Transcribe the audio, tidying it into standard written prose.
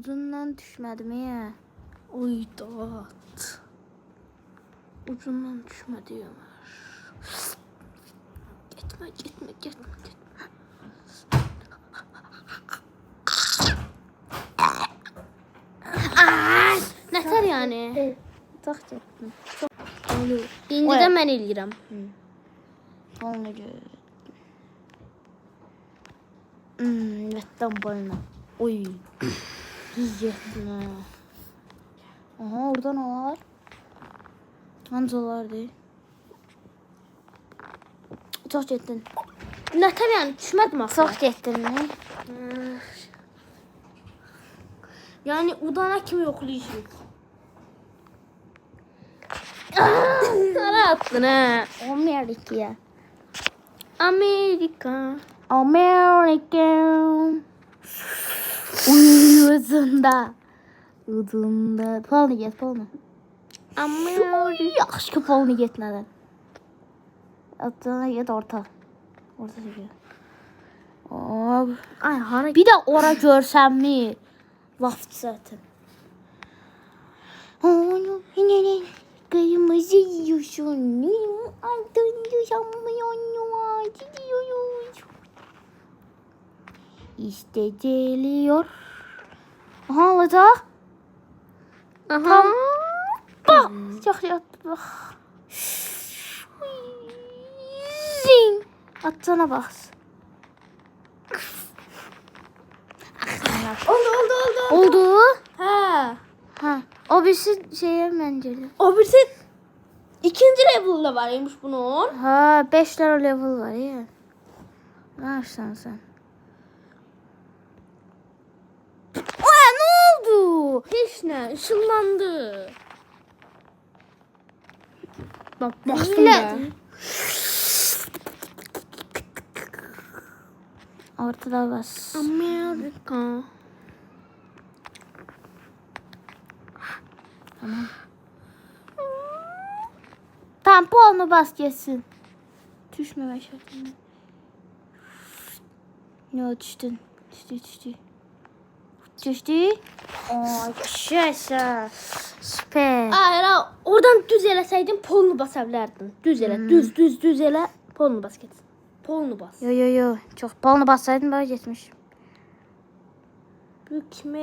Ucundan düşmədim ya. Oy dat. Ucundan düşmədi ya. Getmə. Nətər yəni? Tax getdim. İncidən mən eləyirəm. Onu gör. Vətdən boyuna. Oy. Yetmə. Aha, orada ne var? Hancalar değil. Çok getdin. Nətər yəni düşmədim axı. Çok getdin mi? Yəni udana kimi yoxlayışıq. Sara attın ha. Amerika. Amerika. Amerika. Uy, ucunda. Polnu get, polnu. Amerika. Yaxşı ki, polnu getmədən. Atına get orta. Orta seviyor. Ay hara Bir de ora görsən mi? Vaxt zaten. Onu yine kırmızı yiyorsun. Altın yaşamıyor. Gidiyoruz. İşte geliyor. Aha alacak. Aha. Bak. Çok yattı bak. Zing. Atsana bak. Oldu. Hə. Ha. O birisi şeye menceli. O birisi ikinci level'da varmış bunun. Ha 5 tane level var ya. Ne yapsan sen? Aa, ne oldu? Heç nə, ışınlandı. Bak baxdım Millet. da. Ortada bas. Amerika. Tamam. Tamponunu bas geçsin. Düşmeme şeklinde. Ne düştün? Düştü. Aa, yaşa. Süper. Aa, oradan düz eləsəydin polunu basa bilərdin. Düz elə, düz elə, polunu bas getsin. Polunu bas. Yo. Çok balını bassaydın böyle geçmiş. Bu kimə